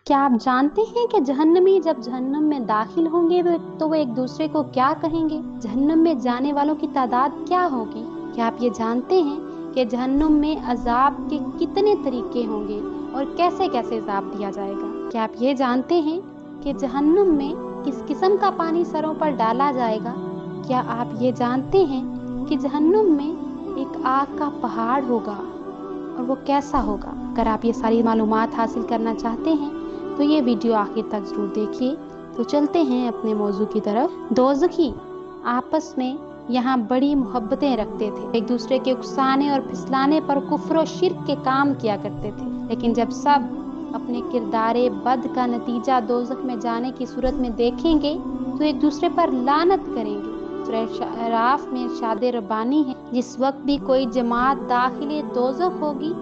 کیا آپ جانتے ہیں کہ جہنمی جب جہنم میں داخل ہوں گے تو وہ ایک دوسرے کو کیا کہیں گے؟ جہنم میں جانے والوں کی تعداد کیا ہوگی؟ کیا آپ یہ جانتے ہیں کہ جہنم میں عذاب کے کتنے طریقے ہوں گے اور کیسے کیسے عذاب دیا جائے گا؟ کیا آپ یہ جانتے ہیں کہ جہنم میں کس قسم کا پانی سروں پر ڈالا جائے گا؟ کیا آپ یہ جانتے ہیں کہ جہنم میں ایک آگ کا پہاڑ ہوگا اور وہ کیسا ہوگا؟ اگر آپ یہ ساری معلومات حاصل کرنا چاہتے ہیں تو یہ ویڈیو آخر تک ضرور دیکھیے۔ تو چلتے ہیں اپنے موضوع کی طرف۔ دوزخی آپس میں یہاں بڑی محبتیں رکھتے تھے، ایک دوسرے کے اکسانے اور پھسلانے پر کفر و شرک کے کام کیا کرتے تھے، لیکن جب سب اپنے کردار بد کا نتیجہ دوزخ میں جانے کی صورت میں دیکھیں گے تو ایک دوسرے پر لعنت کریں گے۔ سورہ اعراف میں ارشاد ربانی ہے، جس وقت بھی کوئی جماعت داخل دوزخ ہوگی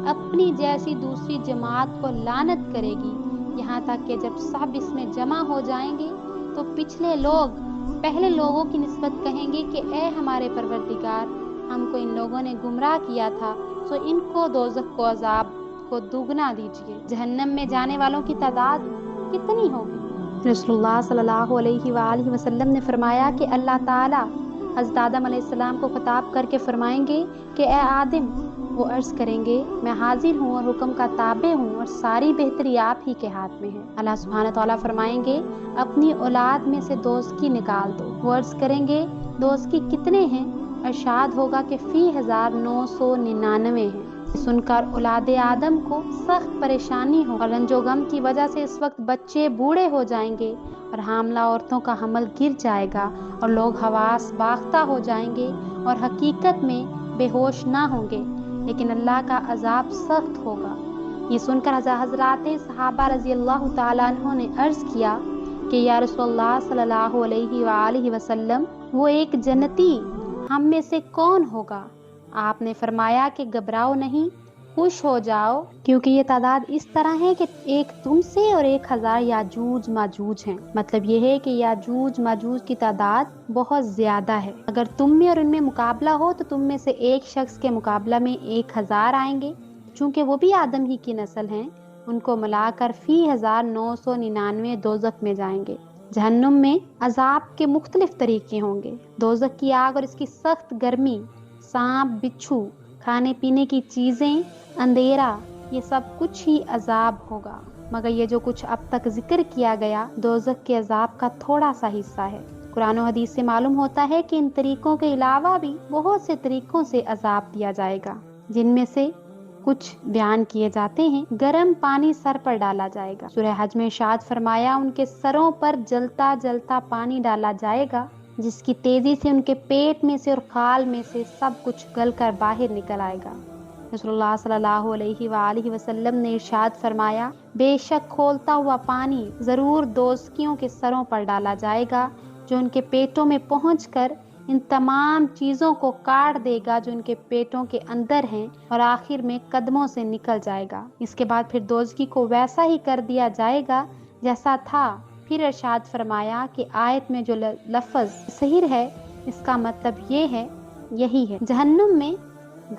اپنی جیسی دوسری جماعت کو لعنت کرے گی، یہاں تک کہ جب سب اس میں جمع ہو جائیں گے تو پچھلے لوگ پہلے لوگوں کی نسبت کہیں گے کہ اے ہمارے پروردگار، ہم کو ان لوگوں نے گمراہ کیا تھا، سو ان کو دوزخ کو عذاب کو دوگنا دیجیے۔ جہنم میں جانے والوں کی تعداد کتنی ہوگی؟ رسول اللہ صلی اللہ علیہ وآلہ وسلم نے فرمایا کہ اللہ تعالیٰ حضرت آدم علیہ السلام کو خطاب کر کے فرمائیں گے کہ اے آدم، وہ عرض کریں گے میں حاضر ہوں اور حکم کا تابع ہوں اور ساری بہتری آپ ہی کے ہاتھ میں ہے۔ اللہ سبحانہ تعالیٰ فرمائیں گے اپنی اولاد میں سے دوزخی نکال دو۔ وہ عرض کریں گے دوزخی کتنے ہیں؟ ارشاد ہوگا کہ فی 1999 ہیں۔ سن کر اولاد آدم کو سخت پریشانی ہو اور رنج و غم کی وجہ سے اس وقت بچے بوڑھے ہو جائیں گے اور حاملہ عورتوں کا حمل گر جائے گا اور لوگ حواس باختہ ہو جائیں گے اور حقیقت میں بے ہوش نہ ہوں گے، لیکن اللہ کا عذاب سخت ہوگا۔ یہ سن کر حضرات صحابہ رضی اللہ تعالیٰ عنہ نے عرض کیا کہ یا رسول اللہ صلی اللہ علیہ وآلہ وسلم، وہ ایک جنتی ہم میں سے کون ہوگا؟ آپ نے فرمایا کہ گھبراؤ نہیں، خوش ہو جاؤ، کیونکہ یہ تعداد اس طرح ہے کہ ایک تم سے اور 1000 یاجوج ماجوج ہیں۔ مطلب یہ ہے کہ یاجوج ماجوج کی تعداد بہت زیادہ ہے۔ اگر تم میں اور ان میں مقابلہ ہو تو تم میں سے ایک شخص کے مقابلہ میں 1000 آئیں گے، چونکہ وہ بھی آدم ہی کی نسل ہیں، ان کو ملا کر فی 1999 دوزخ میں جائیں گے۔ جہنم میں عذاب کے مختلف طریقے ہوں گے۔ دوزخ کی آگ اور اس کی سخت گرمی، سانپ بچھو، کھانے پینے کی چیزیں، اندھیرا، یہ سب کچھ ہی عذاب ہوگا، مگر یہ جو کچھ اب تک ذکر کیا گیا دوزخ کے عذاب کا تھوڑا سا حصہ ہے۔ قرآن و حدیث سے معلوم ہوتا ہے کہ ان طریقوں کے علاوہ بھی بہت سے طریقوں سے عذاب دیا جائے گا، جن میں سے کچھ بیان کیے جاتے ہیں۔ گرم پانی سر پر ڈالا جائے گا۔ سورہ حج میں ارشاد فرمایا ان کے سروں پر جلتا جلتا پانی ڈالا جائے گا، جس کی تیزی سے ان کے پیٹ میں سے اور کھال میں سے سب کچھ گل کر باہر نکل آئے گا۔ رسول اللہ صلی اللہ علیہ وآلہ وسلم نے ارشاد فرمایا بے شک کھولتا ہوا پانی ضرور دوزخیوں کے سروں پر ڈالا جائے گا، جو ان کے پیٹوں میں پہنچ کر ان تمام چیزوں کو کاٹ دے گا جو ان کے پیٹوں کے اندر ہیں، اور آخر میں قدموں سے نکل جائے گا۔ اس کے بعد پھر دوزخی کو ویسا ہی کر دیا جائے گا جیسا تھا۔ پھر ارشاد فرمایا کہ آیت میں جو لفظ سحر ہے اس کا مطلب یہ ہے، یہی ہے جہنم میں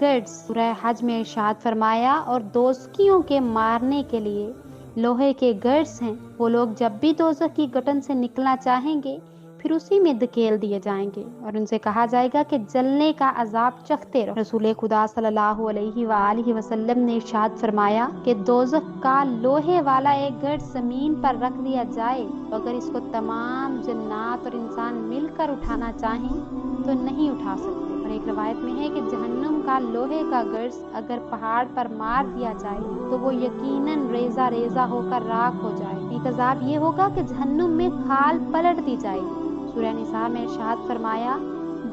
گرڈز۔ سورہ حج میں ارشاد فرمایا اور دوزخیوں کے مارنے کے لیے لوہے کے گرڈز ہیں، وہ لوگ جب بھی دوزخ کی گٹن سے نکلنا چاہیں گے پھر اسی میں دھکیل دیے جائیں گے اور ان سے کہا جائے گا کہ جلنے کا عذاب چکھتے رہو۔ رسول خدا صلی اللہ علیہ وآلہ وسلم نے ارشاد فرمایا کہ دوزخ کا لوہے والا ایک گرڈ زمین پر رکھ دیا جائے تو اگر اس کو تمام جنات اور انسان مل کر اٹھانا چاہیں تو نہیں اٹھا سکتے۔ اور ایک روایت میں ہے کہ جہنم کا لوہے کا گرڈ اگر پہاڑ پر مار دیا جائے تو وہ یقیناً ریزہ ریزہ ہو کر راکھ ہو جائے۔ ایک عذاب یہ ہوگا کہ جہنم میں کھال پلٹ دی جائے گی۔ سورہ نساء میں ارشاد فرمایا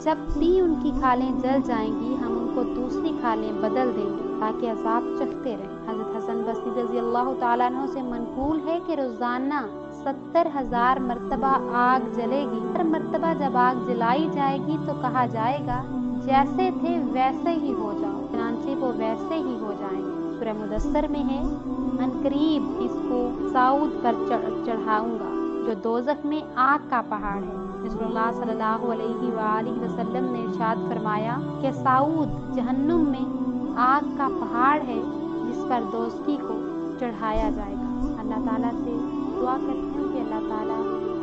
جب بھی ان کی کھالیں جل جائیں گی ہم ان کو دوسری کھالیں بدل دیں گے تاکہ عذاب چکھتے رہیں۔ حضرت حسن بصری رضی اللہ تعالیٰ عنہ سے منقول ہے کہ روزانہ 70,000 مرتبہ آگ جلے گی۔ ہر مرتبہ جب آگ جلائی جائے گی تو کہا جائے گا جیسے تھے ویسے ہی ہو جاؤ، چنانچہ وہ ویسے ہی ہو جائیں گے۔ سورہ مدثر میں ہے عنقریب اس کو صعود پر چڑھاؤں گا جو دوزخ میں آگ کا پہاڑ ہے۔ رسول اللہ صلی اللہ علیہ وآلہ وسلم نے ارشاد فرمایا کہ صعود جہنم میں آگ کا پہاڑ ہے جس پر دوزخی کو چڑھایا جائے گا۔ اللہ تعالیٰ دعا کرتی ہوں کہ اللہ تعالیٰ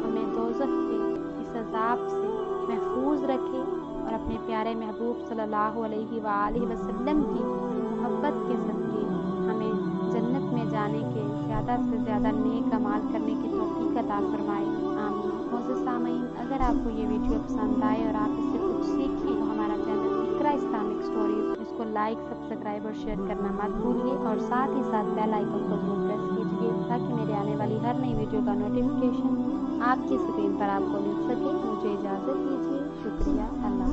ہمیں دوزخ کے اس عذاب سے محفوظ رکھے اور اپنے پیارے محبوب صلی اللہ علیہ وآلہ وسلم کی محبت کے صدقے ہمیں جنت میں جانے کے زیادہ سے زیادہ نیک اعمال کرنے کی توفیق عطا فرمائے، آمین۔ معزز سامعین، اگر آپ کو یہ ویڈیو پسند آئے اور آپ اس سے کچھ سیکھیں تو ہمارا چینل اقرا اسلامک اسٹوریز اس کو لائک، سبسکرائب اور شیئر کرنا مت بھولیے، اور ساتھ ہی ساتھ بیل آئیکن کو ضرور پریس کیجیے تاکہ میرے آنے والی ہر نئی ویڈیو کا نوٹیفیکیشن آپ کی اسکرین پر آپ کو مل سکے۔ مجھے اجازت دیجیے، شکریہ، اللہ